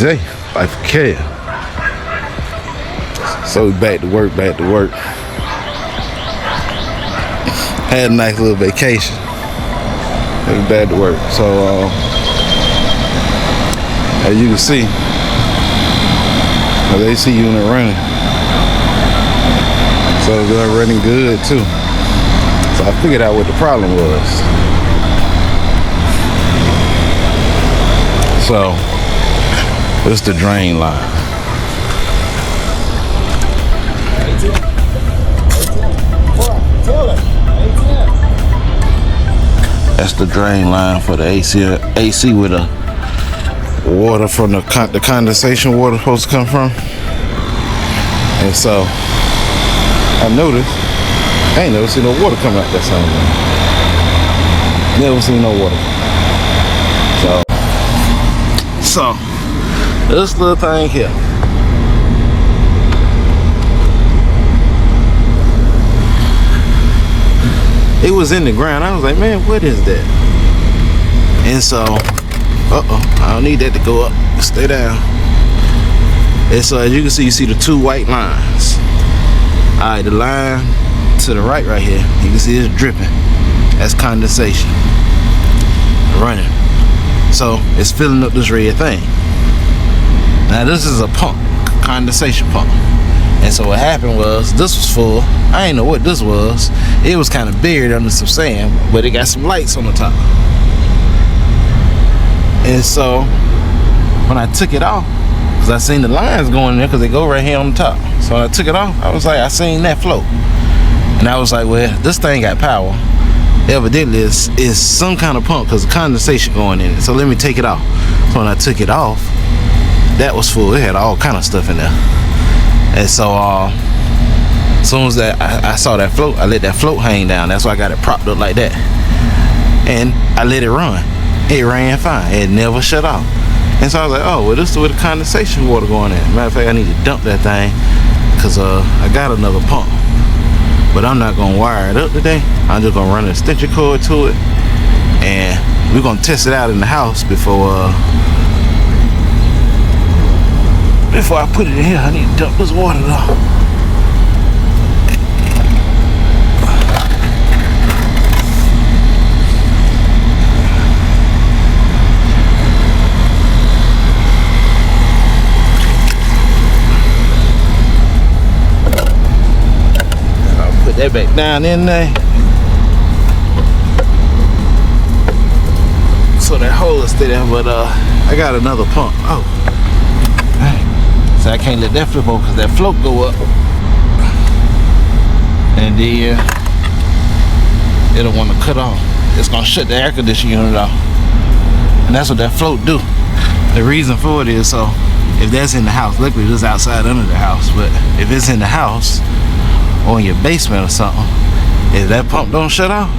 day, life of care. So we back to work. Had a nice little vacation. We back to work. So as you can see, the AC unit running. So they're running good too. So I figured out what the problem was. So it's the drain line. That's the drain line for the AC with the water from the condensation water supposed to come from. And so I noticed I ain't never seen no water come out that same way. Never seen no water. So this little thing here. It was in the ground. I was like, man, what is that? And so, I don't need that to go up. Stay down. And so as you can see, you see the two white lines. Alright, the line to the right here, you can see it's dripping. That's condensation running. So it's filling up this red thing. Now this is a pump, condensation pump. And so what happened was, this was full. I didn't know what this was. It was kind of buried under some sand, but it got some lights on the top. And so when I took it off, because I seen the lines going in there, because they go right here on the top. So when I took it off, I was like, I seen that float. And I was like, well, this thing got power. Evidently it's some kind of pump, because the condensation going in it. So let me take it off. So when I took it off, that was full. It had all kind of stuff in there. And so as soon as I saw that float, I let that float hang down. That's why I got it propped up like that. And I let it run. It ran fine. It never shut off. And so I was like, oh, well, this is where the condensation water going in. Matter of fact, I need to dump that thing, because I got another pump. But I'm not going to wire it up today. I'm just going to run an extension cord to it. And we're going to test it out in the house before I put it in here. I need to dump this water though. I'll put that back down in there. So that hole will stay there, but I got another pump. Oh. So I can't let that flip over, because that float go up. And then it'll want to cut off. It's going to shut the air conditioning unit off. And that's what that float do. The reason for it is, so if that's in the house, luckily this is outside under the house, but if it's in the house or in your basement or something, if that pump don't shut off,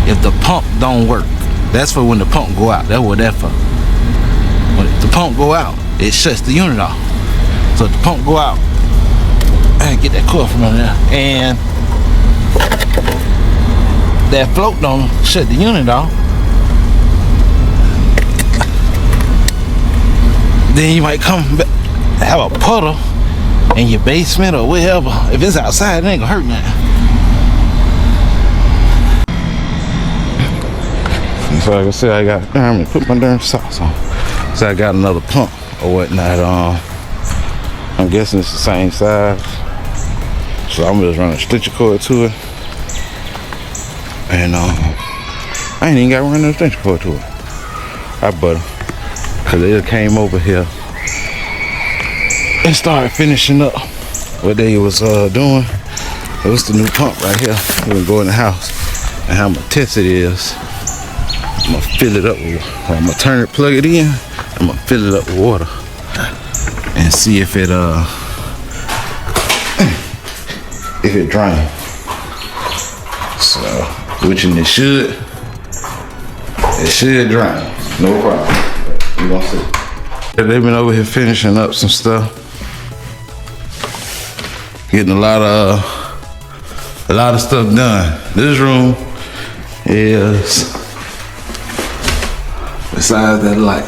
if the pump don't work, that's for when the pump go out. That's what that's for. When the pump go out, it shuts the unit off. So if the pump go out, I get that cord from under there, and that float don't shut the unit off, then you might come back, have a puddle in your basement or wherever. If it's outside, it ain't gonna hurt nothing. So like I said, I'm gonna put my darn socks on. So I got another pump or whatnot. I'm guessing it's the same size. So I'm just running a extension cord to it. And I ain't even got to run an extension cord to it. I butter. Because they just came over here and started finishing up what they was doing. It was the new pump right here. We're gonna go in the house, and how much test it is. I'm gonna fill it up with, I'm gonna turn it, plug it in. I'm gonna fill it up with water and see if it drains. So, which it should drain, no problem. You gonna see. They've been over here finishing up some stuff, getting a lot of stuff done. This room is besides that light,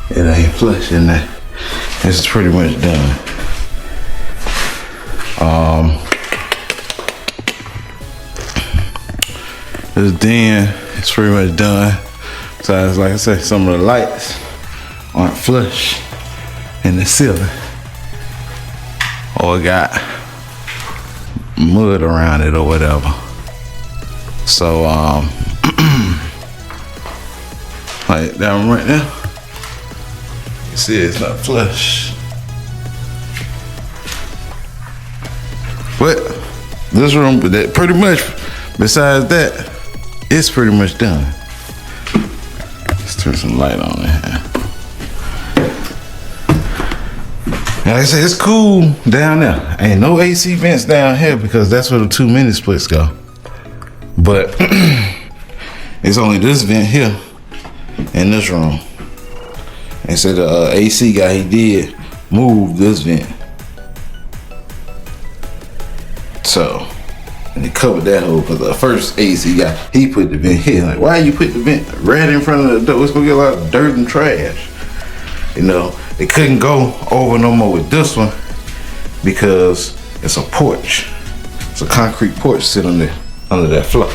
it ain't flush in there. It's pretty much done. This den is pretty much done. Besides, like I said, some of the lights aren't flush in the ceiling, or got mud around it or whatever. So like that one right there, you see it's not flush. But this room, that pretty much, besides that, it's pretty much done. Let's turn some light on it. And like I said, it's cool down there. Ain't no AC vents down here because that's where the 2 mini splits go. But it's only this vent here in this room. And so the AC guy, he did move this vent. So, and he covered that hole because the first AC guy, he put the vent here. Like, why you put the vent right in front of the door? It's gonna get a lot of dirt and trash. You know, it couldn't go over no more with this one because it's a porch. It's a concrete porch sitting there under that floor.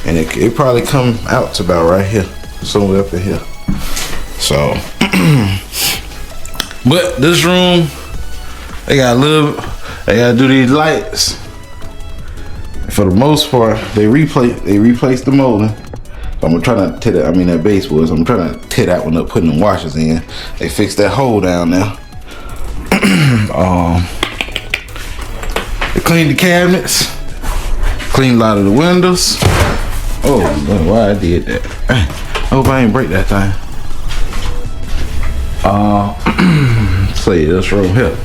And it probably come out to about right here, somewhere up in here. So, but this room, they gotta do these lights. For the most part, they replaced the molding. So I'm gonna try not to tear that. I mean that baseboard. So I'm trying to tear that one up, putting the washers in. They fixed that hole down there. They cleaned the cabinets, cleaned a lot of the windows. Oh, man, why I did that? I hope I ain't break that thing. See this room here.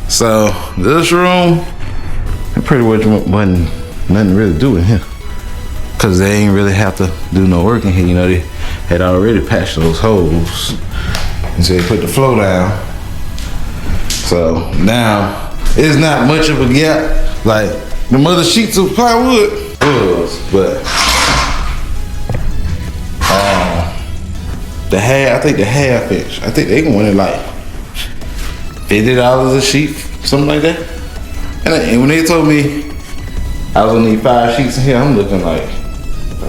So this room, it pretty much wasn't nothing really to do in here, cause they ain't really have to do no work in here. You know, they had already patched those holes, and so they put the floor down. So now it's not much of a gap like the other sheets of plywood was, but I think the half inch. I think they can win it like $50 a sheet, something like that. And when they told me I was gonna need 5 sheets in here, I'm looking like,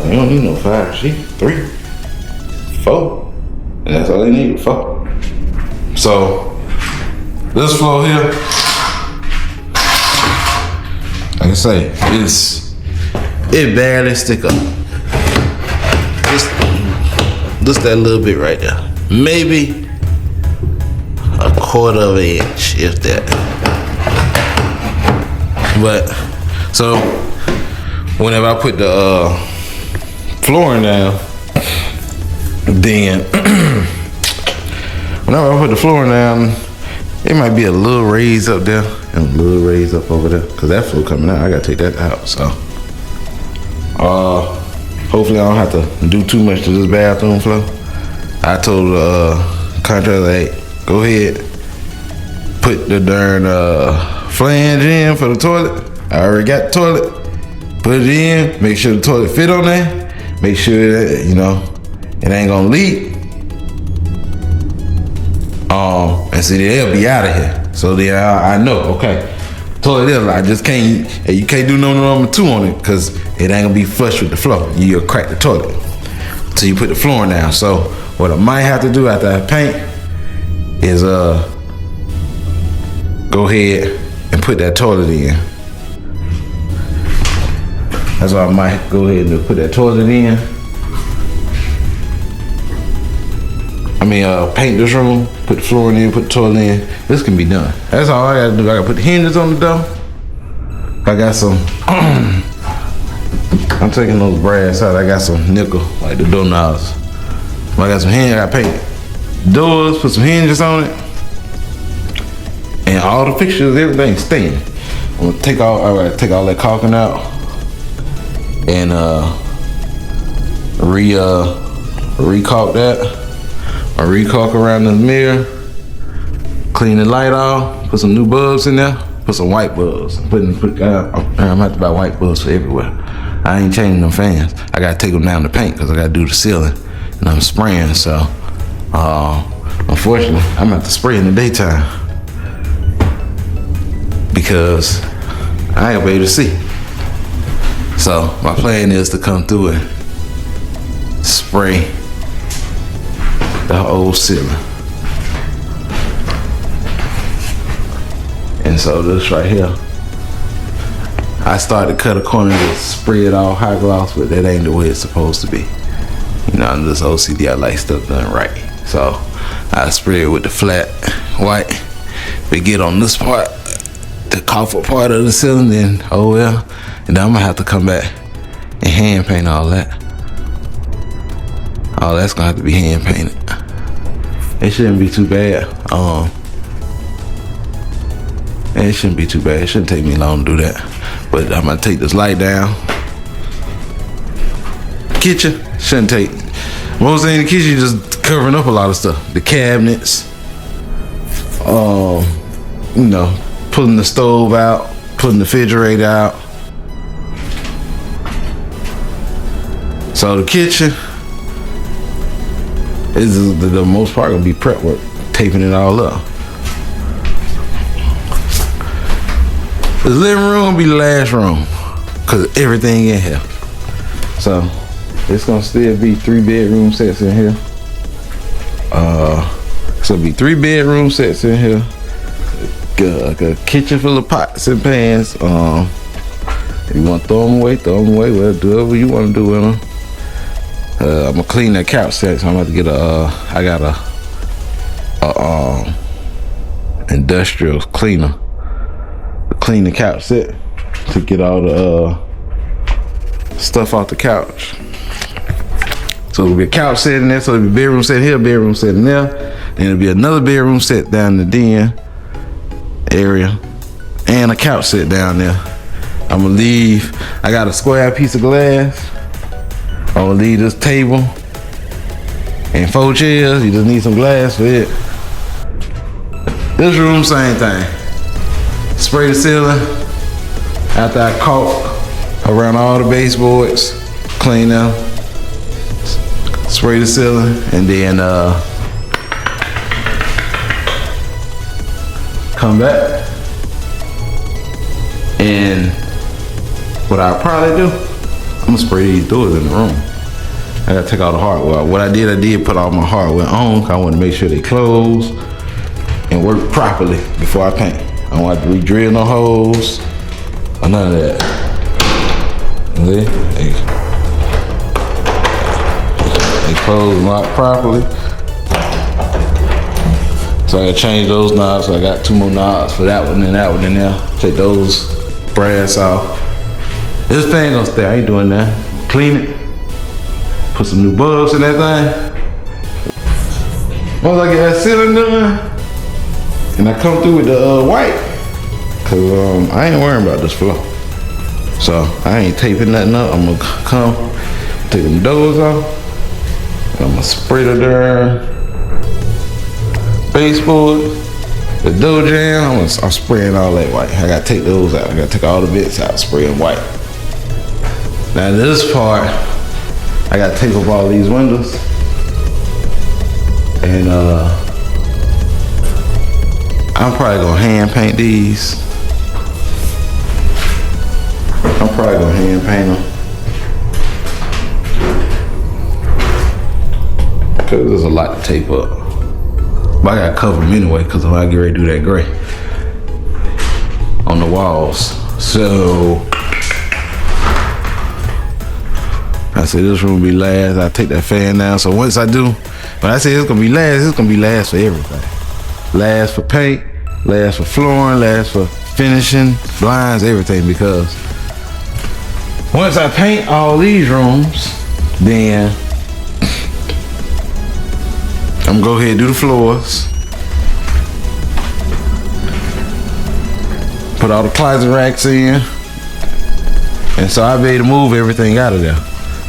you don't need no 5 sheets, 3, 4, and that's all they need, 4. So this floor here, like I say, it barely stick up. Just that little bit right there, maybe a 1/4 inch, if that. But so whenever I put the flooring down, then whenever I put the flooring down, it might be a little raise up there and a little raise up over there, cause that floor coming out, I gotta take that out. So hopefully I don't have to do too much to this bathroom floor. I told the contractor, hey, go ahead, put the darn flange in for the toilet. I already got the toilet. Put it in, make sure the toilet fit on there. Make sure that, you know, it ain't gonna leak. And see, they'll be out of here. So then I know, okay, toilet is, I just can't, you can't do no number 2 on it, because it ain't gonna be flush with the floor. You'll crack the toilet till you put the flooring down. So what I might have to do after I paint is go ahead and put that toilet in. That's why I might go ahead and put that toilet in. I mean, paint this room, put the flooring in, put the toilet in. This can be done. That's all I gotta do. I gotta put the hinges on the door. I got some, I'm taking those brass out. I got some nickel, like the doorknobs. I got some hinges, I gotta paint doors, put some hinges on it. And all the fixtures, everything staying. I'm gonna take all that caulking out and re-caulk that. I re-caulk around the mirror, clean the light off, put some new bulbs in there, put some white bulbs. I'm gonna have to buy white bulbs for everywhere. I ain't changing them fans. I gotta take them down to paint because I gotta do the ceiling, and I'm spraying. So, unfortunately, I'm gonna have to spray in the daytime because I ain't gonna be able to see. So my plan is to come through and spray the whole ceiling. And so this right here, I started to cut a corner to spray it all high gloss, but that ain't the way it's supposed to be. You know, I'm just OCD, I like stuff done right. So I spray it with the flat white. We get on this part, the coffer part of the ceiling, then oh well. And then I'm gonna have to come back and hand paint all that. All that's gonna have to be hand painted. It shouldn't be too bad. It shouldn't be too bad. It shouldn't take me long to do that. But I'm gonna take this light down. Kitchen shouldn't take. Most thing in the kitchen, just covering up a lot of stuff. The cabinets. You know, pulling the stove out, putting the refrigerator out. So the kitchen is the most part gonna be prep work, taping it all up. The living room gonna be the last room, cause everything in here. So it's gonna still be 3 bedroom sets in here. So it'll be 3 bedroom sets in here. A kitchen full of pots and pans. If you want to throw them away, throw them away. Well, do whatever you want to do with them. I'm gonna clean that couch set, so I'm about to get I got a industrial cleaner to clean the couch set to get all the stuff off the couch. So it'll be a couch set in there, so it'll be bedroom set here, bedroom set in there, and it'll be another bedroom set down the den area, and a couch set down there. I'm gonna leave. I got a square piece of glass. I'm gonna leave this table and 4 chairs. You just need some glass for it. This room, same thing. Spray the ceiling after I caulk around all the baseboards, clean them, spray the ceiling, and then come back. And what I'll probably do, I'm gonna spray these doors in the room. I gotta take all the hardware. What I did put all my hardware on, cause I want to make sure they close and work properly before I paint. I don't have to re-drill no holes or none of that. See? They close and lock properly. So I gotta change those knobs. So I got 2 more knobs for that one and that one in there. Take those brass off. This thing gonna stay, I ain't doing that. Clean it. Put some new bulbs in that thing. Once I get that ceiling done, and I come through with the white, cause I ain't worrying about this floor. So I ain't taping nothing up. I'm gonna come, take them doors off, and I'm gonna spray the darn baseboard, the door jamb. I'm spraying all that white. I gotta take those out. I gotta take all the bits out, spray them white. Now this part, I gotta tape up all these windows, and I'm probably gonna hand paint these. I'm probably gonna hand paint them, cause there's a lot to tape up. But I gotta cover them anyway, cause when I get ready to do that gray on the walls. So I said this room will be last. I take that fan down. So once I do, when I say it's gonna be last, it's gonna be last for everything. Last for paint, last for flooring, last for finishing, blinds, everything. Because once I paint all these rooms, then I'm gonna go ahead and do the floors. Put all the closet racks in. And so I'll be able to move everything out of there.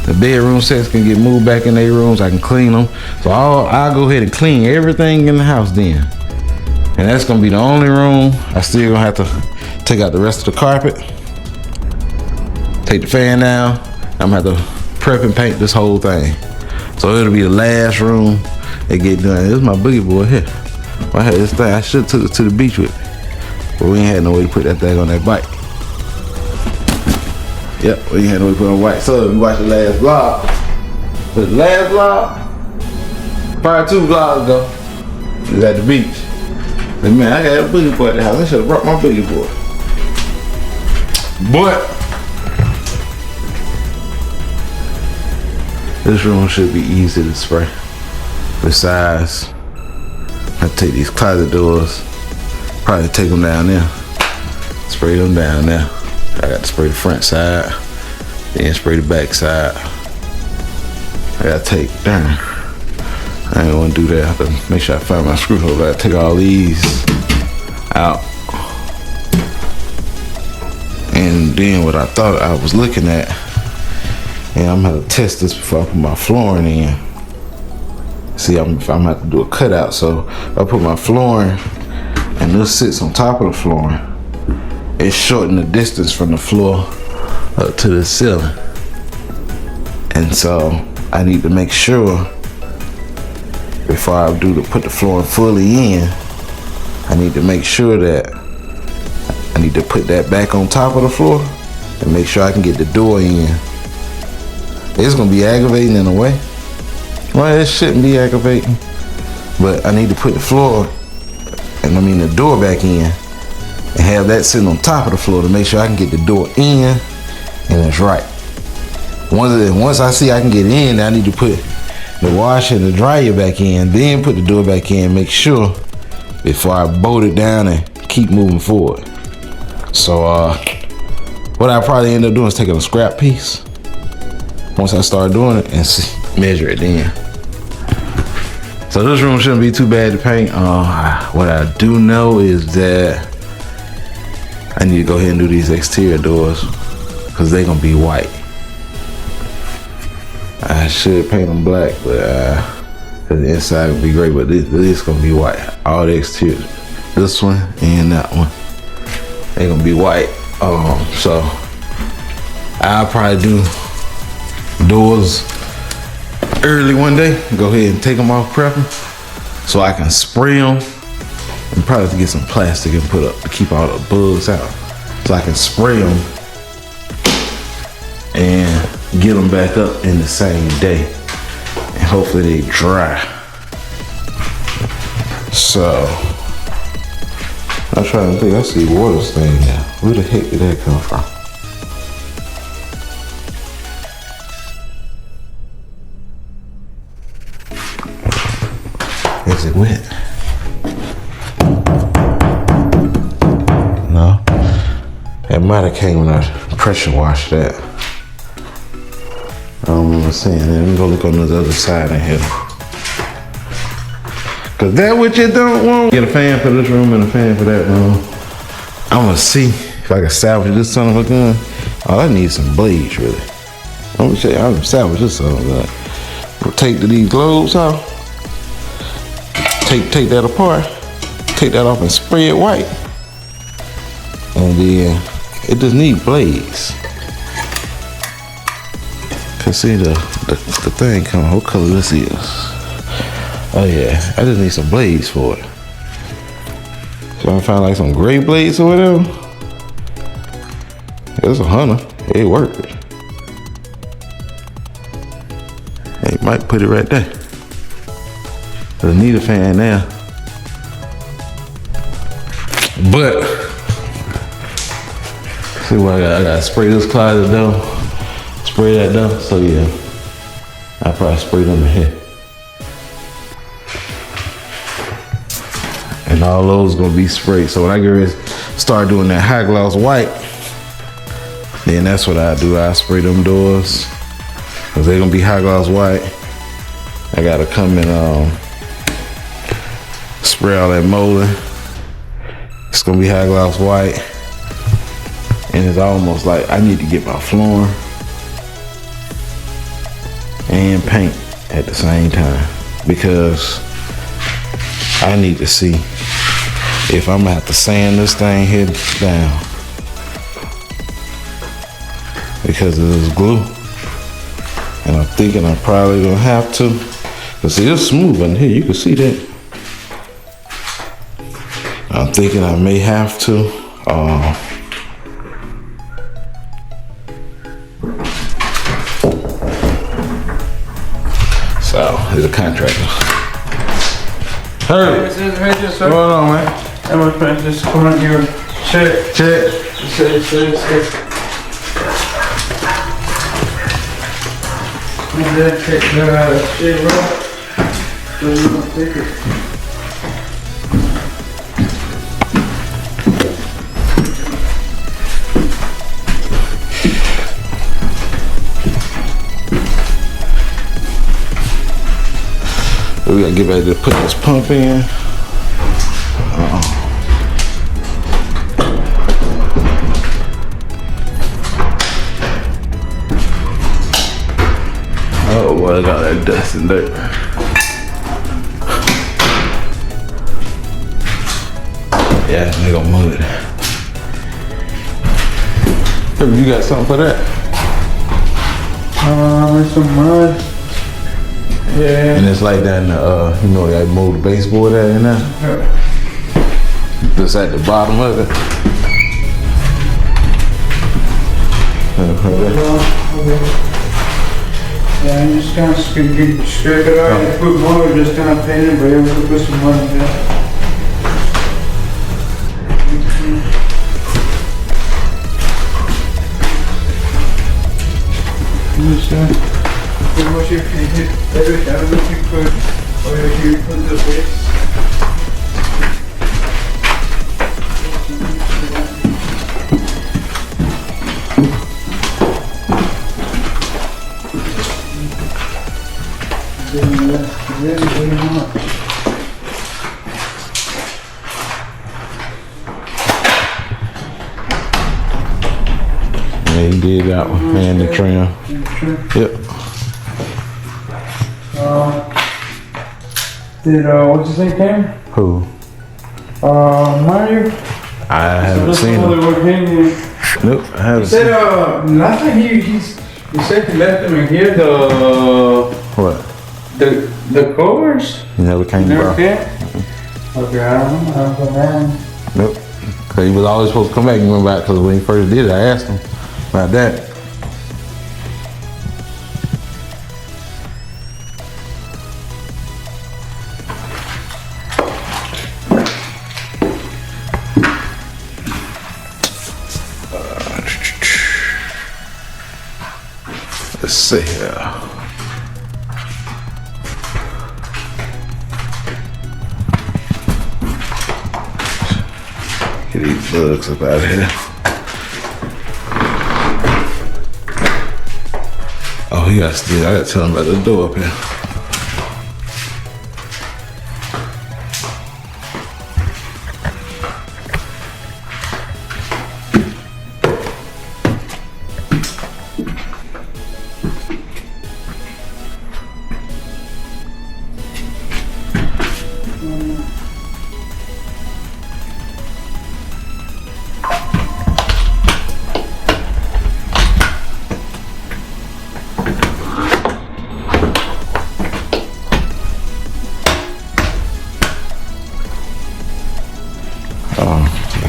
The bedroom sets can get moved back in their rooms. I can clean them. So I'll go ahead and clean everything in the house then. And that's gonna be the only room. I still gonna have to take out the rest of the carpet. Take the fan down. I'm gonna have to prep and paint this whole thing. So it'll be the last room that get done. This is my boogie board here. I had this thing, I should have took it to the beach with me, but we ain't had no way to put that thing on that bike. Yep, we ain't had no way to put it on the bike. So if you watch the last vlog, probably 2 vlogs ago, it was at the beach. And man, I got a boogie board at the house. I should have brought my boogie board. But this room should be easy to spray. Besides, I take these closet doors, probably take them down there, spray them down there. I got to spray the front side, then spray the back side. I gotta take, darn, I ain't wanna do that. I have to make sure I find my screw holder. I gotta take all these out. And then what I thought I was looking at, and I'm gonna test this before I put my flooring in. See, I'm gonna have to do a cutout. So I put my flooring, and this sits on top of the flooring. It shortened the distance from the floor up to the ceiling. And so I need to make sure before I put the flooring fully in, I need to make sure that I need to put that back on top of the floor and make sure I can get the door in. It's gonna be aggravating in a way. Well, it shouldn't be aggravating, but I need to put the floor, and I mean the door back in, and have that sitting on top of the floor to make sure I can get the door in and it's right. Once I see I can get in, I need to put the washer and the dryer back in, then put the door back in, make sure before I bolt it down and keep moving forward. So what I probably end up doing is taking a scrap piece once I start doing it and measure it then. So this room shouldn't be too bad to paint. What I do know is that I need to go ahead and do these exterior doors because they're gonna be white. I should paint them black, but the inside will be gray, but this is gonna be white. All the exterior, this one and that one, they're gonna be white. So I'll probably do doors early one day, go ahead and take them off, prep them, so I can spray them, and probably have to get some plastic and put up to keep all the bugs out, so I can spray them and get them back up in the same day, and hopefully they dry. So I'm trying to think. I see water stain now. Where the heck did that come from? Is it wet? No. It might have came when I pressure washed that. I don't remember seeing it. Let me go look on the other side in here. Cause that what you don't want. Get a fan for this room and a fan for that room. I'm gonna see if I can salvage this son of a gun. Oh, I need some blades really. I'm gonna show you how to salvage this son of a gun. We'll take these globes off. Take that apart. Take that off and spray it white. And then it just needs blades. Cause see the thing come. What color this is? Oh yeah, I just need some blades for it. So I find like some gray blades or whatever. It's $100. It worked. Hey, might put it right there. I need a fan now. But see what I got? I gotta spray this closet down. Spray that down. So yeah, I probably spray them in here. And all those gonna be sprayed. So when I get ready to start doing that high gloss white, then that's what I do. I spray them doors, cause they're gonna be high gloss white. I gotta come and spray all that molding. It's gonna be high gloss white. And it's almost like I need to get my flooring and paint at the same time, because I need to see if I'm gonna have to sand this thing here down because of this glue. And I'm thinking I'm probably gonna have to. Cause see, it's smooth in here, you can see that. I'm thinking I may have to. So, he's a contractor. Hey, what's going on, man? Hey, my friend, just come on here. Check. Check. And then take the shit, bro. So you don't take it. We gotta get ready to put this pump in. Oh boy, I got that dust and dirt. Yeah, they gonna move it. Hey, you got something for that? There's some mud. Yeah. And it's like that in the, you know, that mold the baseboard at in there? Just at the bottom of it. Okay. Yeah, I'm just kind of scrape it out and put more, just kind of paint it, but yeah, we'll put some mud in there. Pretty much you can hit every time you put, or if you put the base. Very much. Yeah, he did that one, and the trim. Yep. Did what's his name came? Who? Mario? I haven't seen him. Nope, I haven't He said last time he said he left them in here What? the covers. He never came Never back. came? Okay, I don't know. Nope. Cause he was always supposed to come back. You remember back? Cause when he first did it, I asked him about that. Let's see here. Get these bugs up out of here. Oh, he got still. I gotta tell him about the door up here.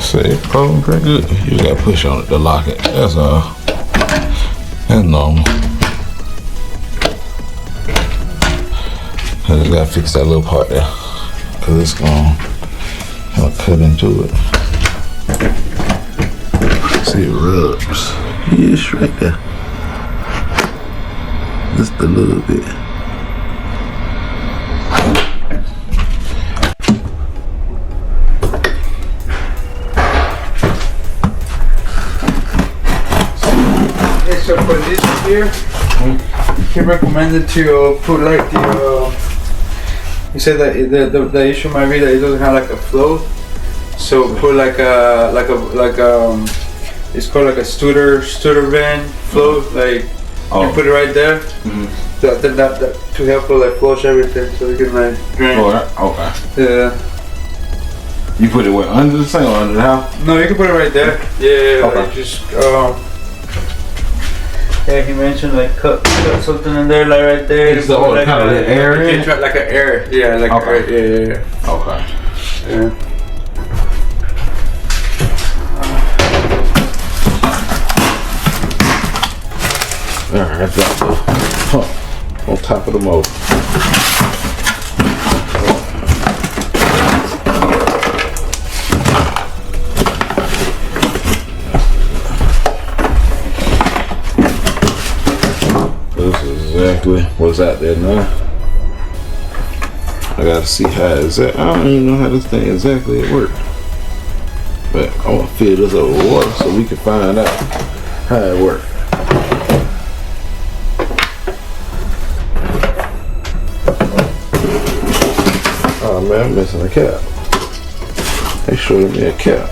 Say, probably pretty good. You gotta push on it to lock it. That's all. That's normal. I just gotta fix that little part there, cause it's gonna cut into it. See, it rubs. Yeah, it's right there. Just a little bit. So for this here, he recommended to put like the. He said that the issue might be that it doesn't have like a float. So put like it's called like a Studer van float. Like you put it right there. Mm-hmm. That to help like flush everything, so you can like drain. Oh, okay. Yeah. You put it where, under the sink or under the house? No, you can put it right there. Yeah. Okay. Like just Yeah, he mentioned like cut something in there, like right there. It's the like kind of that air in it? Like an air, yeah, like okay. Air, yeah. Okay. Yeah. Alright, I got the pump on top of the motor. This is exactly what's out there now. I gotta see how it's at. I don't even know how this thing exactly works. But I want to fill this up with water so we can find out how it works. Oh man, I'm missing a cap. They showed me a cap.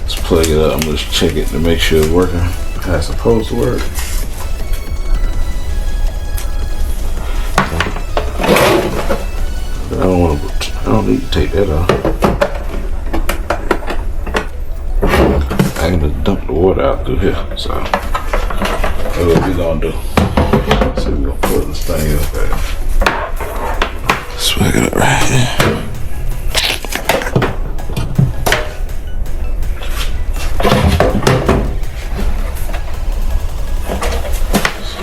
Let's plug it up. I'm just check it to make sure it's working how it's supposed to work. I don't need to take that off. I can just dump the water out through here. So that's what we gonna do. So we're gonna pull this thing up there. Swag it up right here.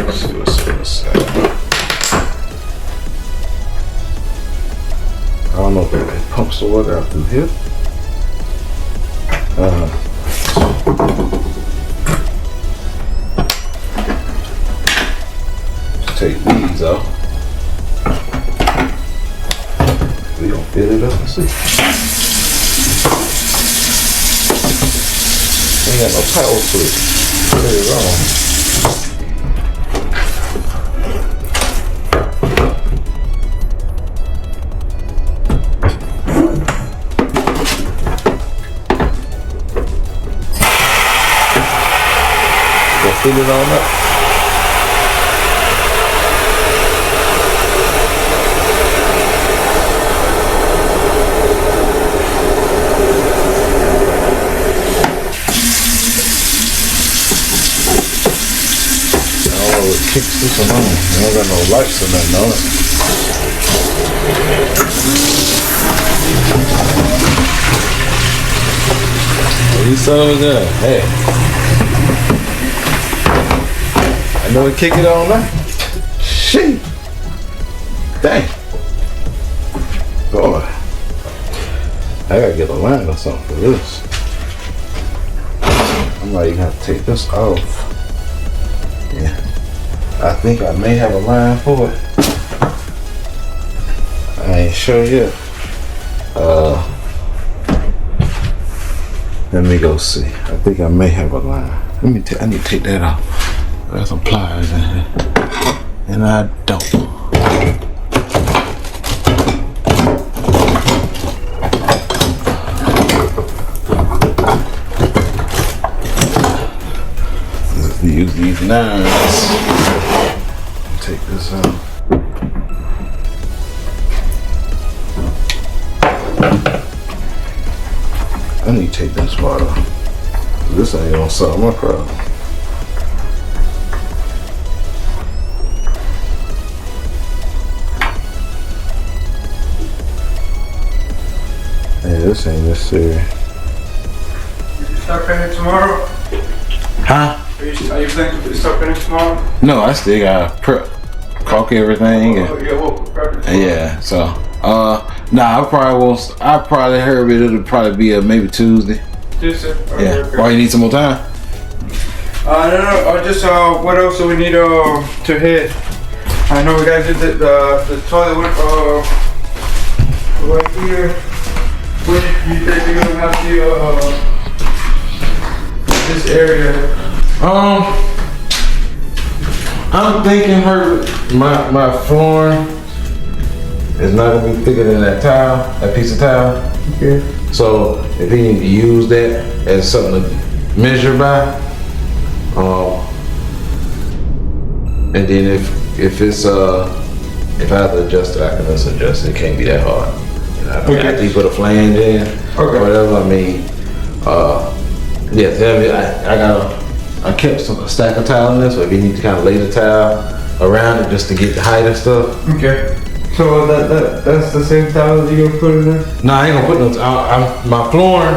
Let's see what's on the side. I don't know if it pumps the water out through here. Take these off. We gonna fill it up and see. Ain't got no power to it. Put it on. Fill it on up. Kicks this one on. I don't got no lights or nothing on it. What you son of a gun? Hey. I know we kick it on now. Shit. Dang. Boy. I gotta get a line or something for this. I might even have to take this off. Yeah. I think I may have a line for it. I ain't sure yet. Let me go see. I think I may have a line. I need to take that off. There's some pliers in here. And I don't. Let's use these knives. Take this out. I need to take this part off. This ain't gonna solve my problem. Yeah, this ain't necessary. You start painting tomorrow? Huh? Are you planning to start painting tomorrow? No, I still gotta prep, caulk everything. Yeah, so nah, I'll probably heard it'll probably be maybe Tuesday. Tuesday? Yeah. Okay. Why you need some more time? No, just what else do we need to hit? I know we guys did the toilet right here. When you think you're gonna have this area? I'm thinking my flooring is not gonna be thicker than that tile, that piece of tile. Okay. So if he need to use that as something to measure by, and then if it's if I have to adjust it, I can just adjust it. It can't be that hard. You know, Okay. after you put a flange in, Okay. Whatever. I mean, yeah. Tell me, I kept a stack of tile in there, so if you need to kind of lay the tile around it just to get the height and stuff. Okay. So that's the same tile that you gonna put in there? No, I ain't gonna put no. My flooring,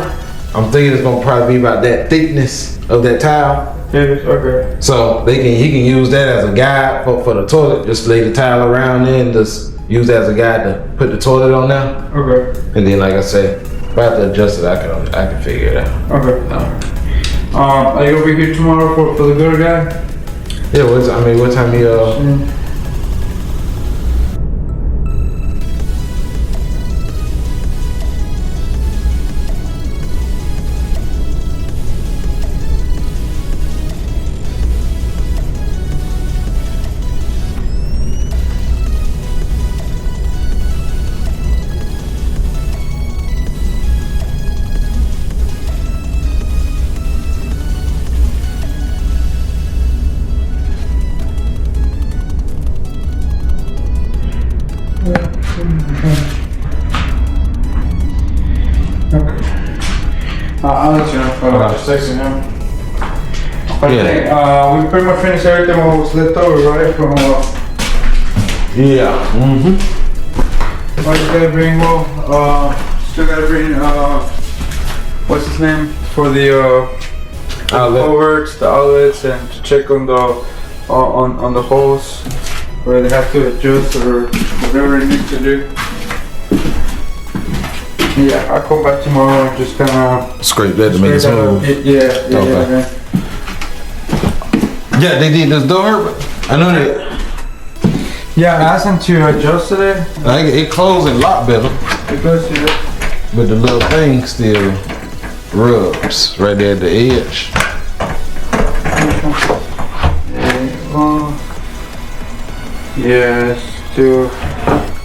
I'm thinking it's gonna probably be about that thickness of that tile. Yeah. Okay. So he can use that as a guide for the toilet. Just lay the tile around there and just use that as a guide to put the toilet on there. Okay. And then, like I said, if I have to adjust it, I can figure it out. Okay. Are you over here tomorrow for the good guy? Yeah. What time you I'll let you know. Just texting him. But Yeah. I think, we pretty much finished everything what was left over, right? From Yeah. Mm-hmm. what you gotta bring, still gotta bring, what's his name? For the culverts, the outlets, and to check on the on the holes where they have to adjust or whatever it needs to do. Yeah, I'll come back tomorrow and just kind of Scrape that to make it smooth. Yeah. Yeah, they did this door, but I know that. Yeah, I asked them to adjust it. It closed and locked better, Because but the little thing still rubs right there at the edge. yes, to.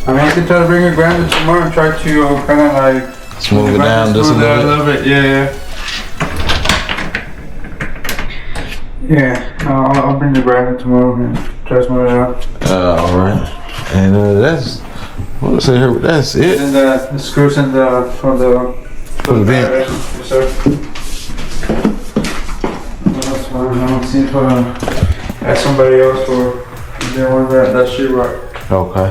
I mean, I can try to bring a grinder tomorrow and try to kind of like Smooth it down just a little bit. Yeah. Yeah, I'll bring the grinder tomorrow and try to smooth it out. All right, and that's what I say here. That's it. And the screws in the for the vent. Yes, sir. That's fine. I don't see if ask somebody else for they want that sheetrock. Okay.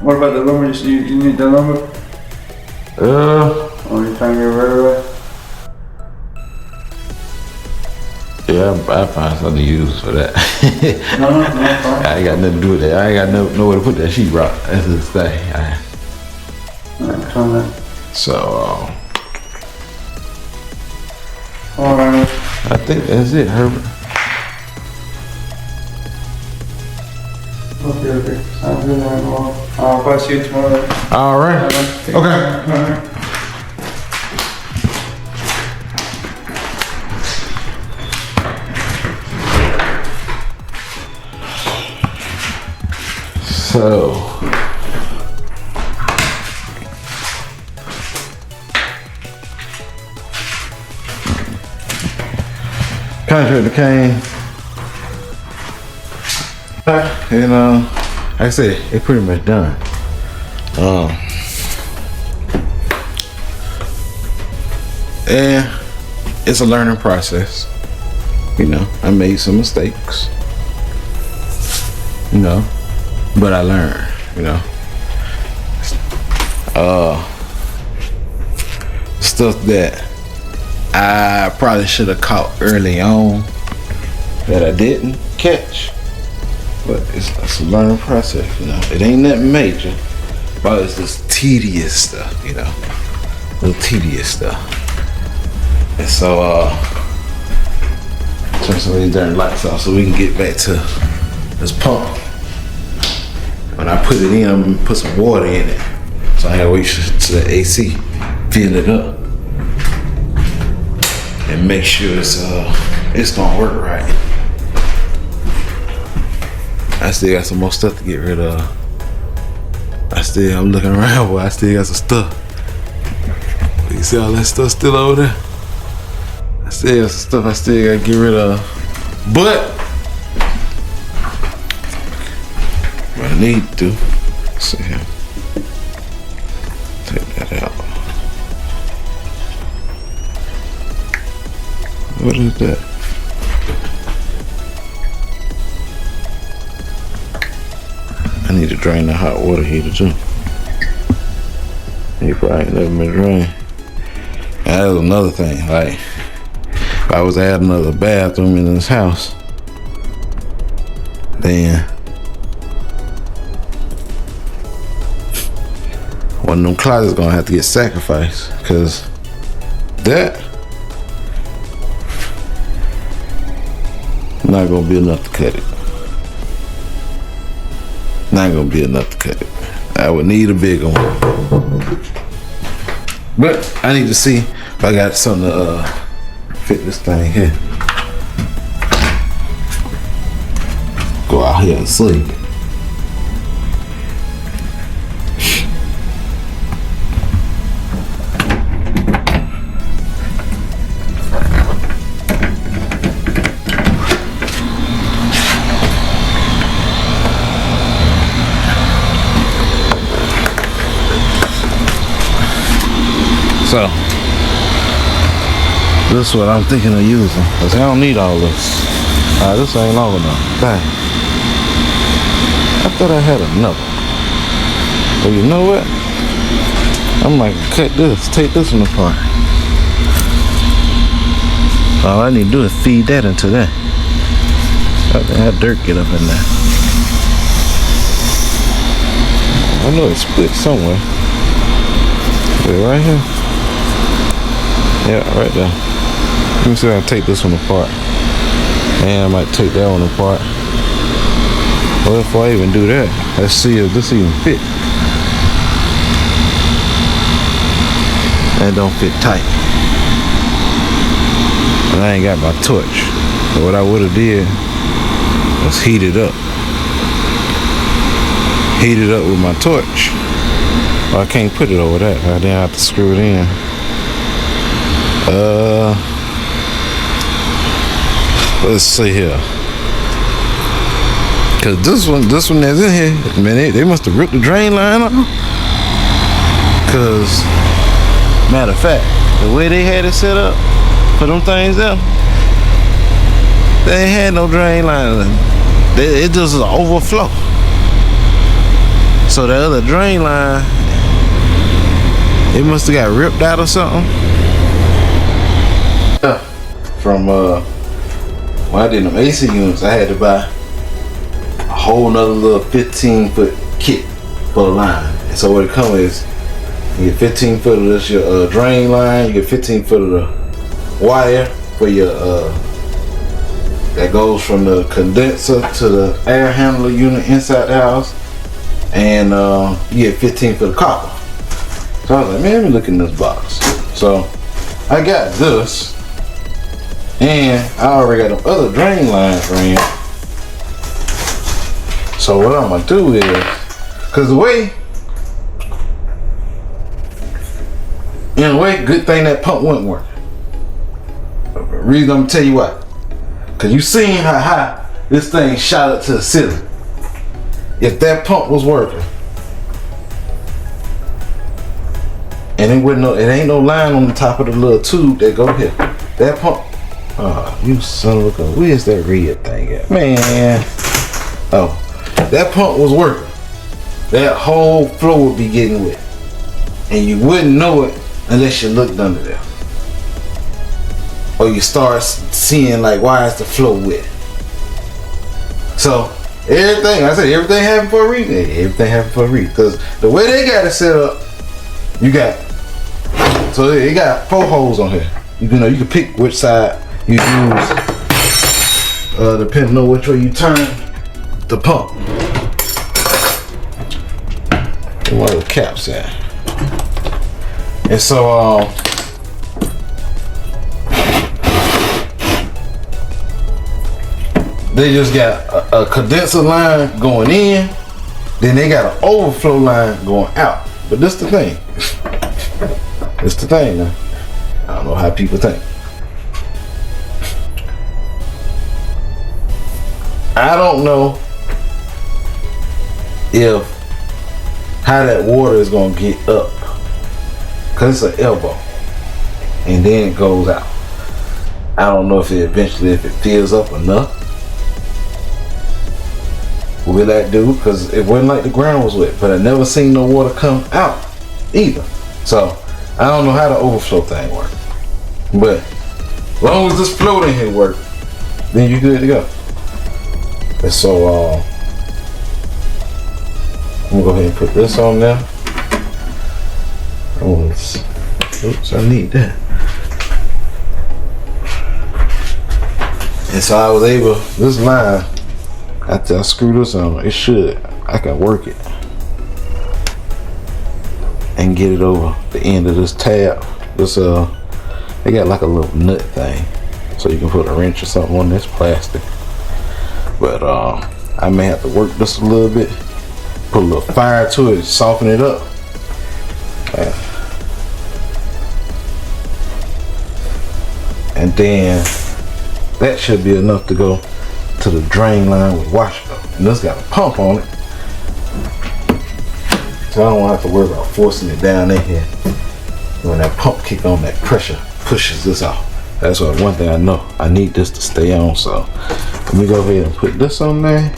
What about the lumber? You need the lumber? Or you trying to get rid of it? Yeah, I find something to use for that. No, fine. I ain't got nothing to do with that. I ain't got nowhere to put that sheetrock. That's the thing. So, Alright. I think that's it, Herbert. Okay. Sounds good. I'll pass you tomorrow. All right. Okay. So, contractor came, and like I said, it pretty much done. And it's a learning process. You know, I made some mistakes. You know, but I learned. You know, stuff that I probably should have caught early on that I didn't catch. But it's a learning process, you know. It ain't nothing major, but it's just tedious stuff, you know. Little tedious stuff. And so, turn some of these darn lights off so we can get back to this pump. When I put it in, I'm gonna put some water in it. So I gotta wait to the AC fill it up and make sure it's gonna work right. I still got some more stuff to get rid of. I'm looking around, boy. I still got some stuff. You see all that stuff still over there? I still got some stuff I still gotta get rid of. But what I need to do, let's see here. Take that out. What is that? I need to drain the hot water heater too. He probably ain't never been drained. That was another thing. Like, if I was to add another bathroom in this house, then one of them closets gonna have to get sacrificed, cause that not gonna be enough to cut it. Not gonna be enough to cut it. I would need a bigger one. But I need to see if I got something to fit this thing here. Go out here and sleep. So, this is what I'm thinking of using, because I don't need all this. This ain't long enough. Dang. I thought I had another. But you know what? I'm like, cut this, take this one apart. All I need to do is feed that into that. That dirt get up in there. I know it's split somewhere. Wait, right here? Yeah, right there. Let me see if I can take this one apart. And I might take that one apart. Well, if I even do that, let's see if this even fit. That don't fit tight. And I ain't got my torch. So what I would have did was heat it up. Heat it up with my torch. Well, I can't put it over that. I then have to screw it in. Let's see here. Cause this one that's in here, man, they must have ripped the drain line off. Cause matter of fact, the way they had it set up for them things there, they ain't had no drain line. It just was an overflow. So the other drain line, it must have got ripped out or something. From when I did them AC units, I had to buy a whole nother little 15-foot kit for the line. And so what it comes is, you get 15 foot of this your drain line, you get 15 foot of the wire for your that goes from the condenser to the air handler unit inside the house, and you get 15 foot of copper. So I was like, man, let me look in this box. So I got this. And I already got them other drain lines ran. So what I'm gonna do is, cause in a way, good thing that pump wasn't working. Reason I'm gonna tell you why. Cause you seen how high this thing shot up to the ceiling. If that pump was working, and it ain't no line on the top of the little tube that go here. That pump. Oh, you son of a gun. Where's that red thing at? Man. Oh, that pump was working. That whole floor would be getting wet. And you wouldn't know it unless you looked under there. Or you start seeing like, why is the floor wet? So, everything happened for a reason. Everything happened for a reason. Because the way they got it set up, you got, so it got 4 holes on here. You know, you can pick which side you use, depending on which way you turn the pump. And where the caps at? And so, they just got a condenser line going in, then they got an overflow line going out. But this the thing. It's the thing now. I don't know how people think. I don't know how that water is gonna get up, cause it's an elbow, and then it goes out. I don't know if it eventually, if it fills up enough, will that do? Because it wasn't like the ground was wet, but I never seen no water come out either. So I don't know how the overflow thing works. But as long as this float in here works, then you're good to go. And so I'm gonna go ahead and put this on there. Oops, I need that. And so I was able, this line, after I screw this on, I can work it and get it over the end of this tab. This they got like a little nut thing, so you can put a wrench or something on this plastic. But I may have to work this a little bit, put a little fire to it, soften it up. And then that should be enough to go to the drain line with wash though. And this got a pump on it, so I don't have to worry about forcing it down in here. When that pump kick on, that pressure pushes this off. That's what one thing I know. I need this to stay on. So let me go ahead and put this on there.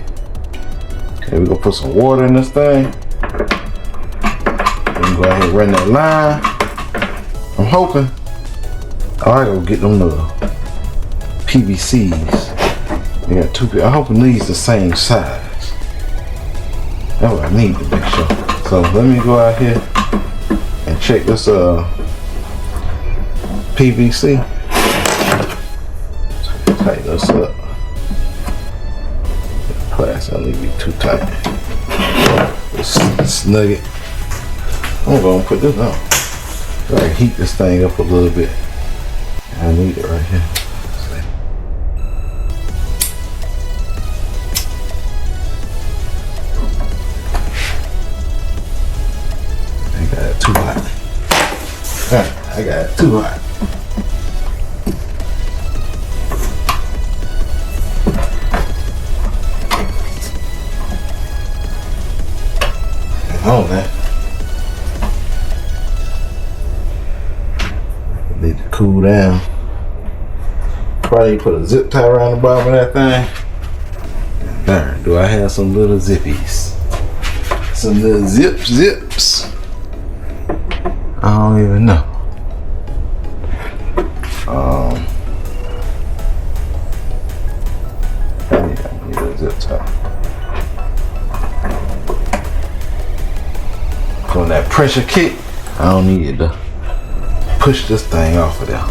Okay, we're gonna put some water in this thing. And go ahead and run that line. I'm hoping. I gotta go get them PVCs. They got two. I'm hoping these the same size. That's what I need to make sure. So let me go out here and check this PVC. So tighten this up. Plastic don't need to be too tight. Just snug it. I'm gonna put this on. So I can heat this thing up a little bit. I need it right here. I got it too hot. Alright, I got it too hot. Hold on, man. Need to cool down. Probably put a zip tie around the bottom of that thing. Darn, do I have some little zippies? Some little zips. I don't even know. I need a zip tie. When that pressure kick, I don't need it to push this thing off of there.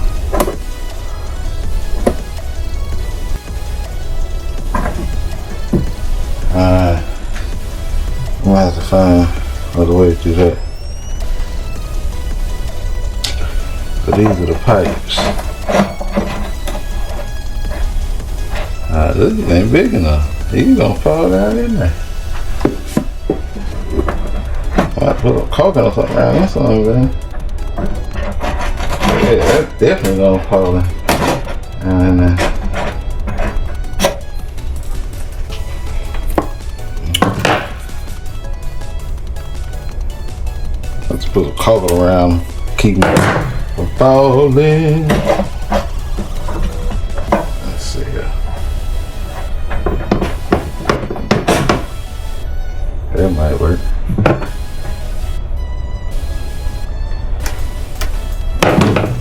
I'm gonna have to find another way to do that. So these are the pipes. This ain't big enough. He's gonna fall down in there. I put a coconut or something around this one, man. Yeah, that's definitely gonna fall down in there. Let's put a cover around, keep me from falling. Let's see here. That might work.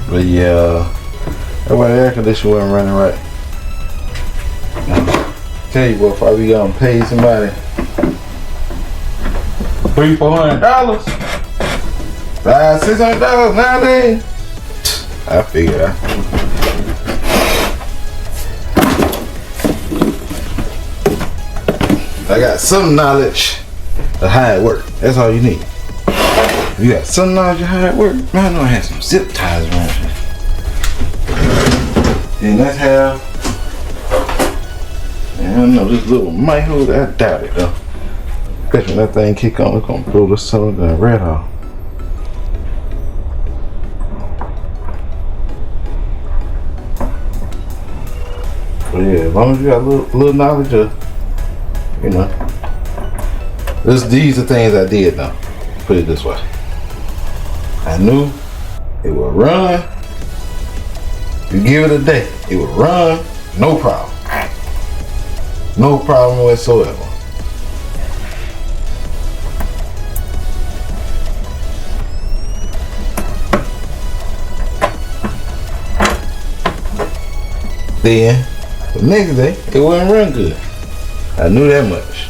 But yeah, that's why the air conditioner wasn't running right. Tell you what, if I be gonna pay somebody $300-$400, $500-$600 nowadays, I figured out. I got some knowledge of how it works. That's all you need. If you got some knowledge of how it works, man, I know I had some zip ties around here. And let's have, man, I don't know, this little might hold it. I doubt it though. Especially when that thing kick on, it's gonna blow this cylinder right off. But yeah, as long as you got a little knowledge of, you know, these are things I did though. Put it this way. I knew it would run. You give it a day. it would run, no problem. No problem whatsoever. Then the next day it wouldn't run good. I knew that much.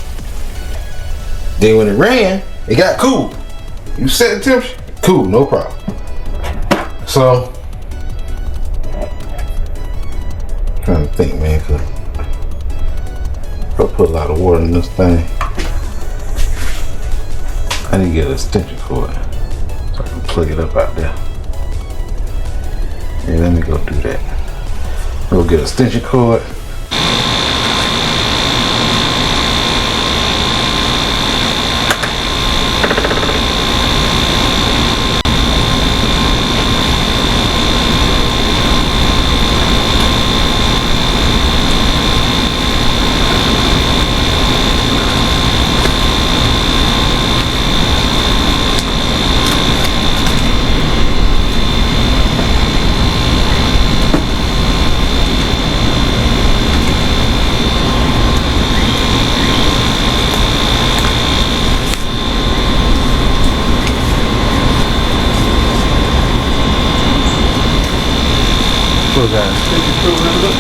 Then when it ran, it got cool. You set the temperature, cool, no problem. So I'm trying to think, man, cause I put a lot of water in this thing. I need to get an extension cord so I can plug it up out there. Yeah, let me go do that. Go get an extension cord. Pull that extension cord up.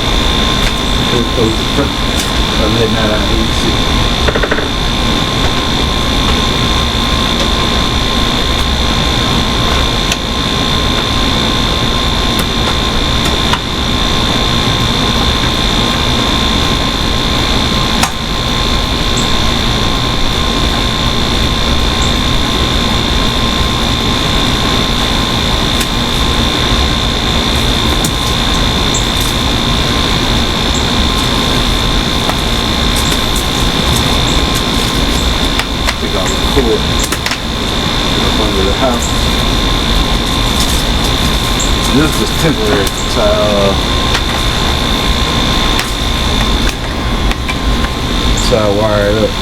Close the front. I'm letting that out here, you see. Up under the house. This is temporary so I wire it up.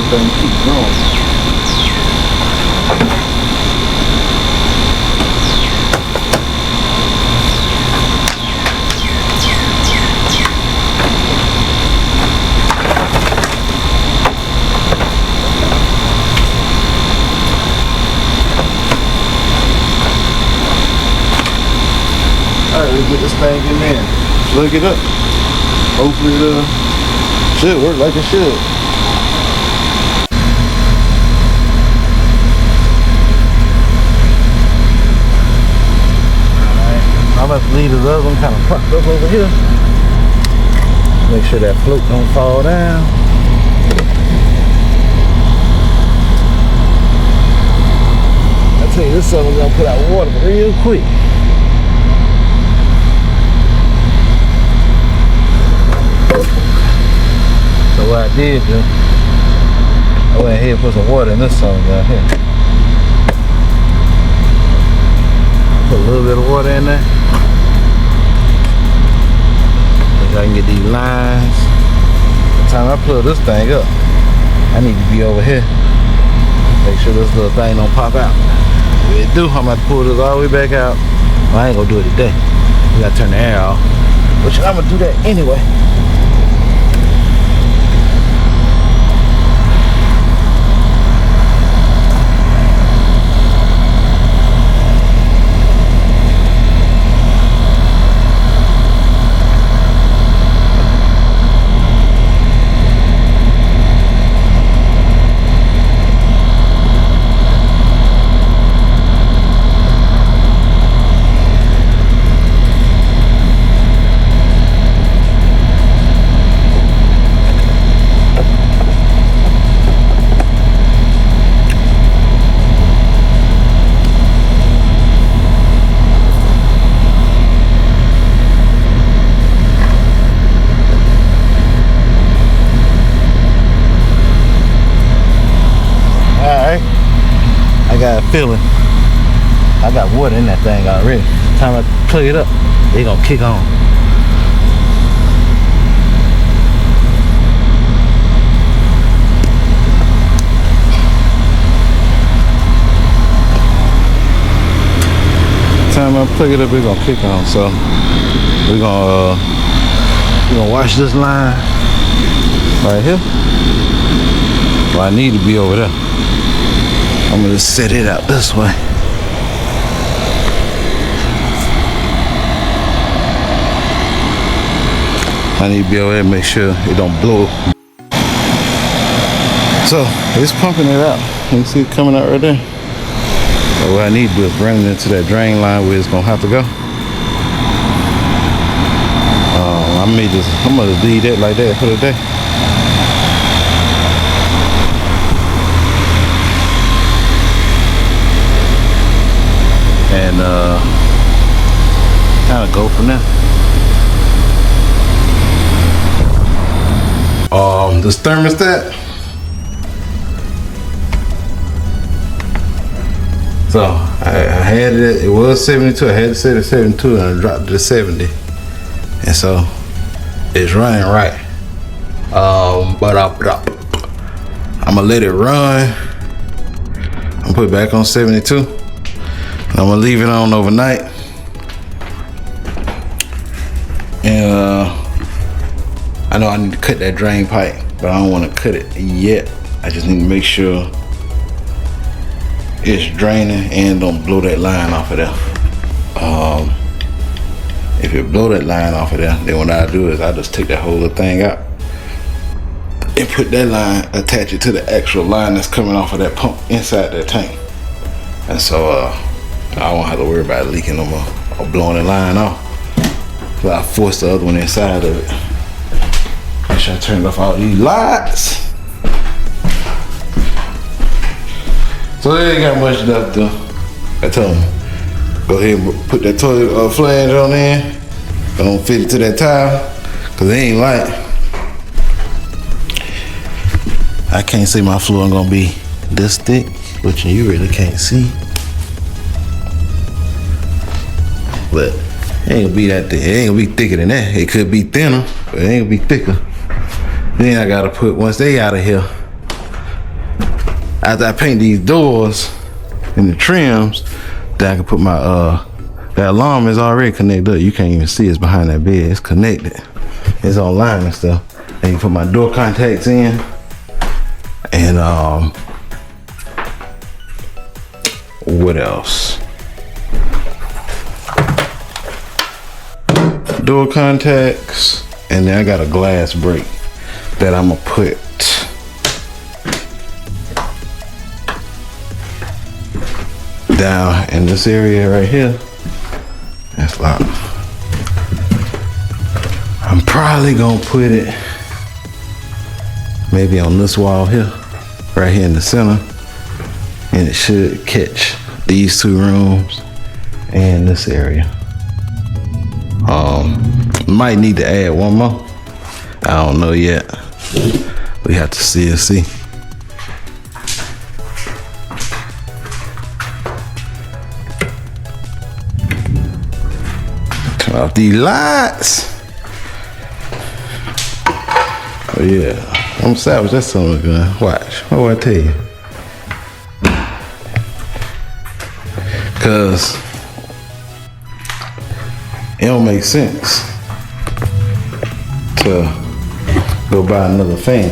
Thing keep going. Alright, let's get this thing in there. Plug it up. Hopefully it should work like it should. I'm about to leave this other one kind of propped up over here. Make sure that float don't fall down. I tell you, this other one's gonna put out water real quick. So what I did, I went ahead and put some water in this song down here. Put a little bit of water in there. I can get these lines. By the time I plug this thing up, I need to be over here. Make sure this little thing don't pop out. If it do, I'm going to pull this all the way back out. Well, I ain't going to do it today. We got to turn the air off. Which I'm going to do that anyway. I got water in that thing already. Time I plug it up, they gonna kick on. Time I plug it up, it's gonna kick on. So we're gonna wash this line right here. Well, I need to be over there. I'm gonna set it out this way. I need to be over there and make sure it don't blow. So it's pumping it out. You see it coming out right there. But what I need to do is run it into that drain line where it's gonna have to go. I'm gonna just leave that like that for the day. And kind of go from there. This thermostat. So I had it was 72. I had to set it 72 and I dropped it to 70. And so it's running right. But I'm gonna let it run. I'm gonna put it back on 72. I'm gonna leave it on overnight. And I know I need to cut that drain pipe, but I don't want to cut it yet. I just need to make sure it's draining and don't blow that line off of there. If it blow that line off of there, then what I do is I just take that whole little thing out and put that line, attach it to the actual line that's coming off of that pump inside that tank. And so I won't have to worry about it leaking no more or blowing the line off. So I force the other one inside of it. Make sure I turn off all these lights. So they ain't got much left though. I told them, go ahead and put that toilet flange on there. Don't fit it to that tile, cause it ain't light. I can't see my floor gonna be this thick, which you really can't see. But it ain't gonna be that thick. It ain't gonna be thicker than that. It could be thinner, but it ain't gonna be thicker. Then I gotta put, once they out of here, after I paint these doors and the trims, then I can put my, that alarm is already connected up. You can't even see it's behind that bed. It's connected. It's online and stuff. I can put my door contacts in. And what else? Door contacts, and then I got a glass break that I'm gonna put down in this area right here. That's locked. I'm probably gonna put it maybe on this wall here, right here in the center, and it should catch these two rooms and this area. Might need to add one more. I don't know yet. We have to see. Turn off these lights. Oh yeah, I'm savage. That's something good. Watch. What do I tell you? Cause it don't make sense to go buy another fan.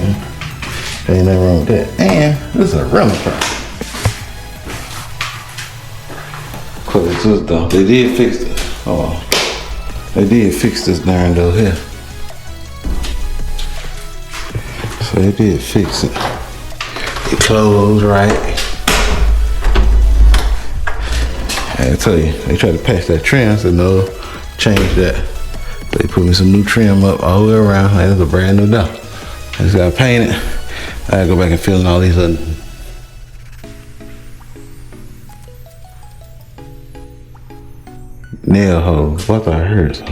There ain't nothing wrong with that. And this is a rental property. Cause this though, they did fix it. Oh, they did fix this darn door here. So they did fix it. It closed right. I tell you, they tried to patch that trim, so no, change that. They put me some new trim up all the way around. Like, it's a brand new door. I just gotta paint it. I gotta go back and fill in all these other nail holes. What I heard?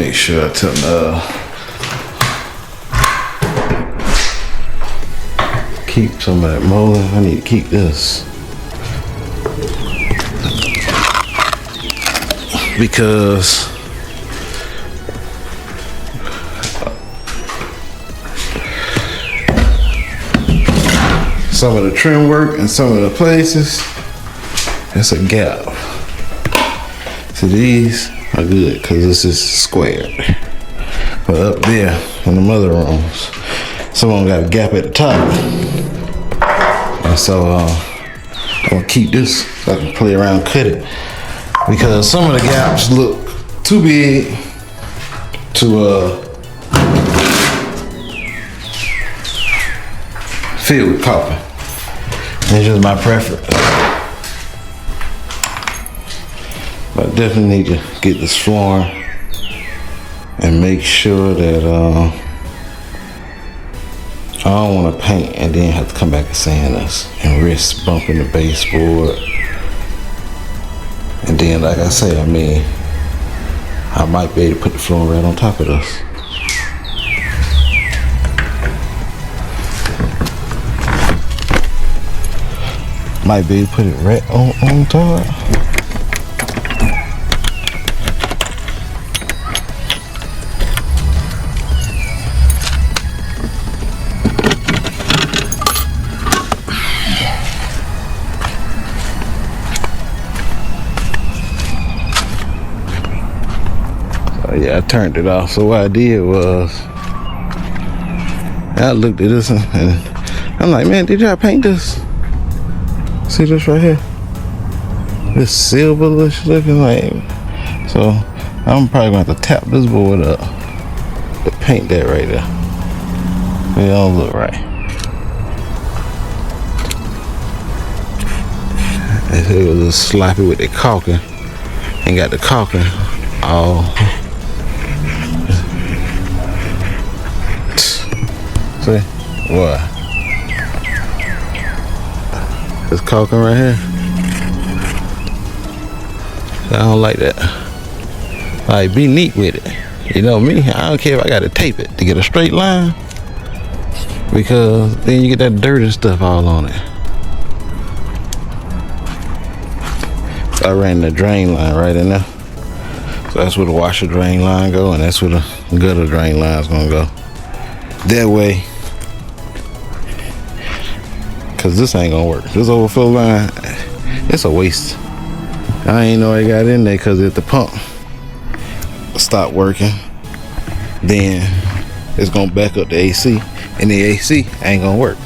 make sure I tell keep some of that molding. I need to keep this because some of the trim work and some of the places, it's a gap. So these are good because this is squared. But up there in the mother rooms, some of them got a gap at the top. And so I'm gonna keep this so I can play around and cut it. Because some of the gaps look too big to fill with copper. It's just my preference. But I definitely need to get this flooring and make sure that I don't want to paint and then have to come back and sand this and risk bumping the baseboard. And then, like I say, I mean, I might be able to put the floor right on top of this. Might be able to put it right on top. Yeah, I turned it off. So what I did was I looked at this and I'm like, man, did y'all paint this? See this right here? This silverish looking like. So I'm probably gonna have to tap this board up to paint that right there. It don't look right. It was a little sloppy with the caulking. And got the caulking all. See? What? This caulking right here. I don't like that. Like, be neat with it. You know me, I don't care if I gotta tape it to get a straight line. Because then you get that dirt and stuff all on it. So I ran the drain line right in there. So that's where the washer drain line go, and that's where the gutter drain line is gonna go. That way, cause this ain't gonna work. This overflow line, it's a waste. I ain't know I got in there cause if the pump stop working, then it's gonna back up the AC, and the AC ain't gonna work.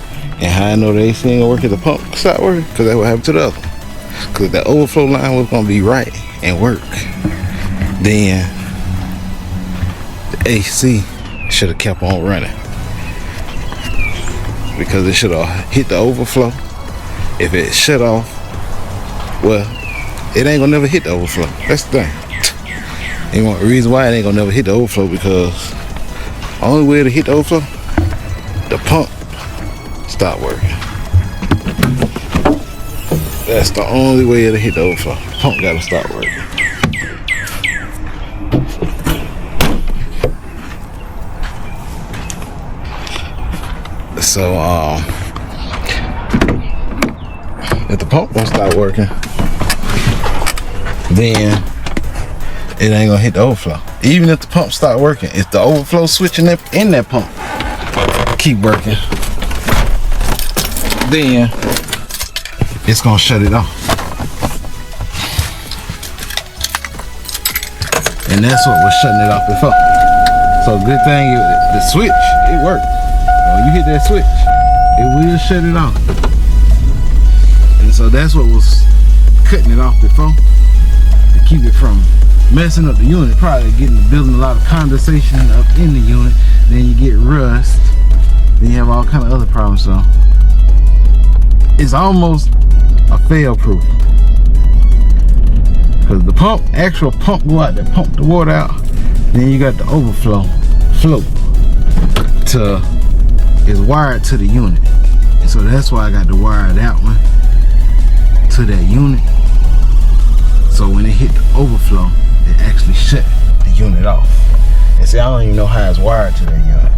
And how I know the AC ain't gonna work if the pump stop working? Cause that's what happened to the other one. Cause that overflow line was gonna be right and work. Then the AC should have kept on running because it should have hit the overflow. If it shut off, well, it ain't gonna never hit the overflow. That's the thing. And the reason why it ain't gonna never hit the overflow because the only way to hit the overflow, the pump stop working. That's the only way to hit the overflow. The pump gotta stop working. So if the pump don't start working, then it ain't gonna hit the overflow. Even if the pump start working, if the overflow switching in that pump keep working, then it's gonna shut it off. And that's what was shutting it off before. So good thing the switch, it worked. When you hit that switch, it will shut it off. And so that's what was cutting it off before, to keep it from messing up the unit, probably building a lot of condensation up in the unit. Then you get rust, then you have all kind of other problems. So it's almost a fail-proof, because the actual pump go out there, pump the water out, then you got the overflow float is wired to the unit. And so that's why I got to wire that one to that unit, so when it hit the overflow, it actually shut the unit off. And see, I don't even know how it's wired to that unit.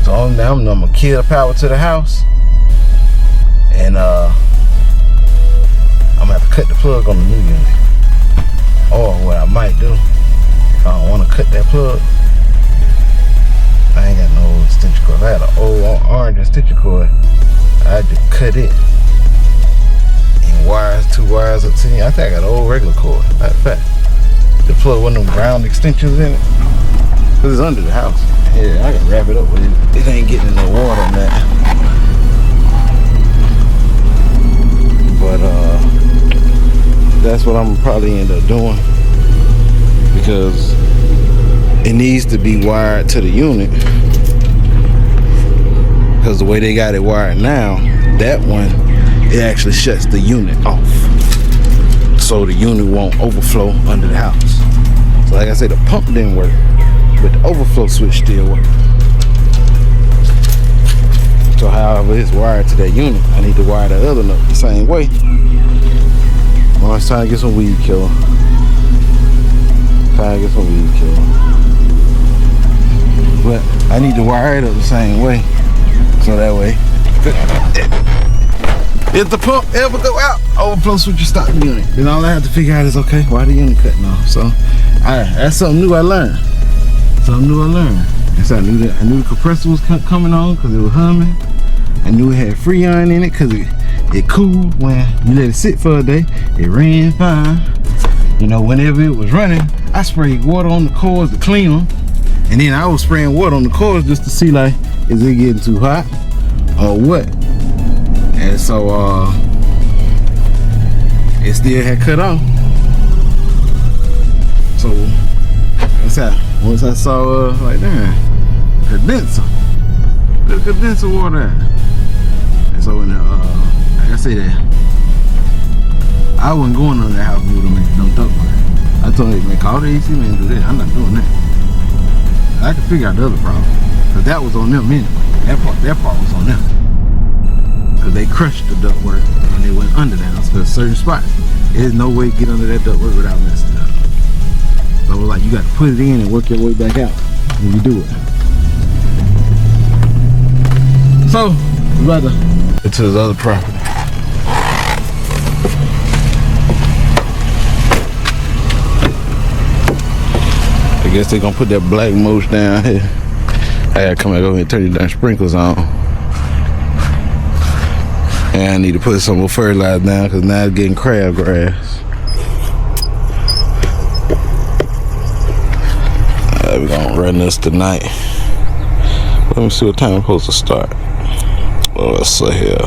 So I'm gonna kill the power to the house, and I'm gonna have to cut the plug on the new unit. Or what I might do, if I don't want to cut that plug, I ain't got no extension cord. If I had an old orange extension cord, I had to cut it and wires, 2 wires up to the. I think I got an old regular cord. Matter of fact, the plug one of them ground extensions in it, cause it's under the house. Yeah, I can wrap it up with it. It ain't getting no water on that. But that's what I'm probably end up doing, because it needs to be wired to the unit. Because the way they got it wired now, that one, it actually shuts the unit off, so the unit won't overflow under the house. So like I said, the pump didn't work, but the overflow switch still works. So however it's wired to that unit, I need to wire the other one up the same way. Well, it's time to get some weed killer. Time to get some weed killer. But I need to wire it up the same way, so that way, if the pump ever go out, overflow switch will stop the unit. Then all I have to figure out is, okay, why the unit cutting off? So that's something new I learned. And so I knew the compressor was coming on because it was humming. I knew it had Freon in it because it cooled when you let it sit for a day. It ran fine. You know, whenever it was running, I sprayed water on the coils to clean them. And then I was spraying water on the coils just to see, like, is it getting too hot or what? And so it still had cut off. So once I saw like that condenser, the condenser water. And so when like I said that, I wasn't going on that house with them dumped up. I told him, man, call the AC man, do that. I'm not doing that. I could figure out the other problem, cause that was on them anyway. That part was on them, cause they crushed the ductwork and they went under the house. Cause certain spots, there's no way to get under that ductwork without messing it up. So it was like you got to put it in and work your way back out when you do it. So we're about to get to this other property. I guess they're gonna put that black mulch down here. I gotta come back over here and turn these damn sprinklers on. And I need to put some more fertilizer down because now it's getting crabgrass. We're gonna run this tonight. Let me see what time I'm supposed to start. Well, let's see here.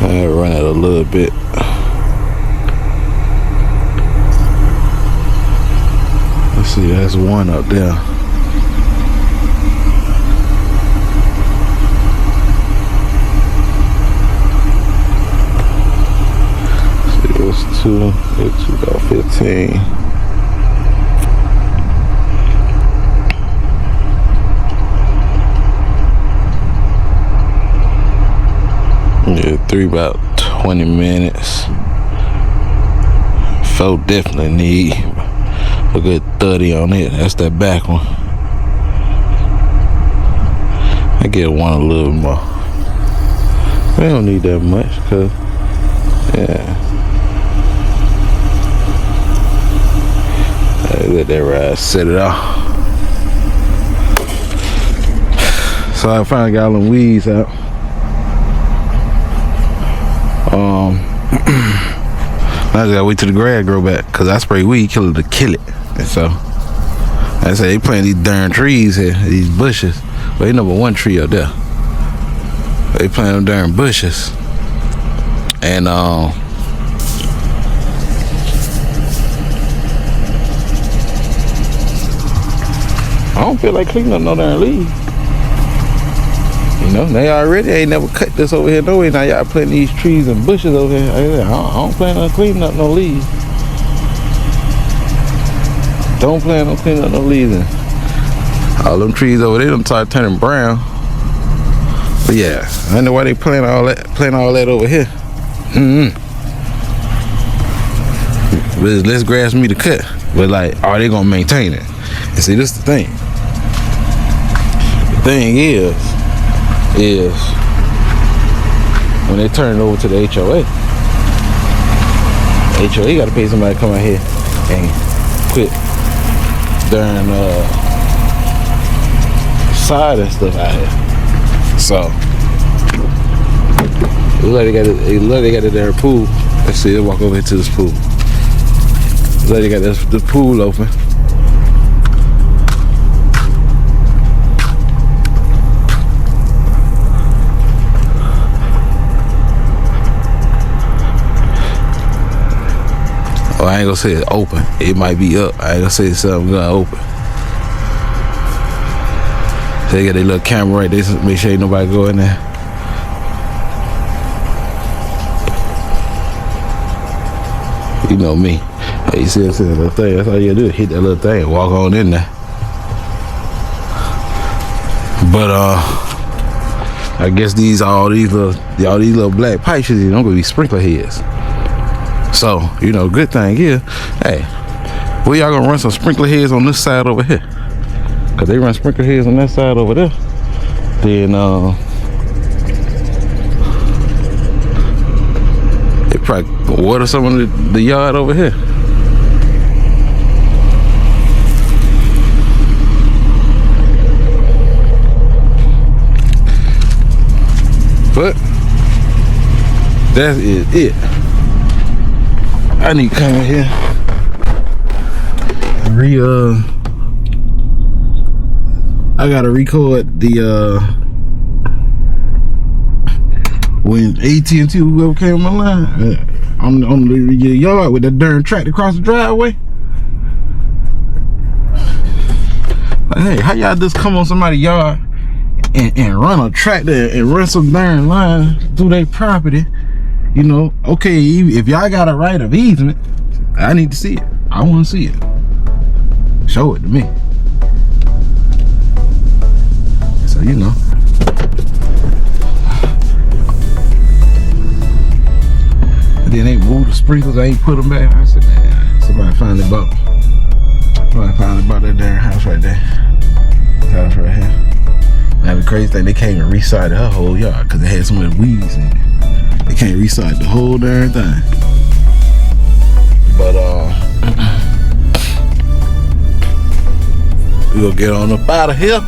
I run it a little bit. Let's see, that's one up there. It's 2:15. Yeah, 3 about 20 minutes. 4 definitely need a good 30 on it. That's that back one. I get one a little more. We don't need that much, cause yeah. Let that ride, set it off. So I finally got all them weeds out. I just gotta wait till the grass grow back, cause I spray weed killer to kill it. And so I say they planting these darn trees here, these bushes. But ain't number one tree up there. They planting them darn bushes. And I don't feel like cleaning up no darn leaves. You know, they already ain't never cut this over here no way. Now y'all planting these trees and bushes over here. I don't plan on cleaning up no leaves. Don't plan on cleaning up no leaves. And all them trees over there done start turning brown. But yeah, I know why they planting all that over here. but it's less grass for me to cut. But like, are they gonna maintain it? And see, this is the thing. The thing is when they turn it over to the HOA got to pay somebody to come out here and quit darn side and stuff out here. So it look like they got a damn pool. Let's see, let's walk over here to this pool. It look like they got this pool open. Oh, I ain't gonna say it's open. It might be up. I ain't gonna say it's something gonna open. So they got their little camera right there, so make sure ain't nobody go in there. You know me. Hey, you see that little thing? That's all you gotta do. Hit that little thing and walk on in there. But I guess all these little black pipes, you don't gonna be sprinkler heads. So, you know, good thing is, hey, where y'all gonna run some sprinkler heads on this side over here? Cause they run sprinkler heads on that side over there. Then they probably water some of the yard over here. But that is it. I need to come in here and I gotta record the when AT&T whoever came on my line on the yard with that darn tractor across the driveway. Like, hey, how y'all just come on somebody's yard and run a tractor and run some darn line through their property? You know, okay, if y'all got a right of easement, I need to see it. I want to see it. Show it to me. So, you know. And then they moved the sprinklers, I ain't put them back. I said, man, somebody finally bought that darn house right there. House right here. Now the crazy thing, they can't even re-side her whole yard because it had so many weeds in it. They can't re-side the whole darn thing. But we gonna get on up out of here.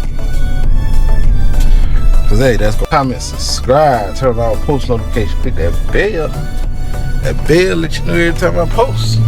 Cause hey, that's gonna comment, subscribe, turn on post notifications, click that bell. That bell let you know every time I post.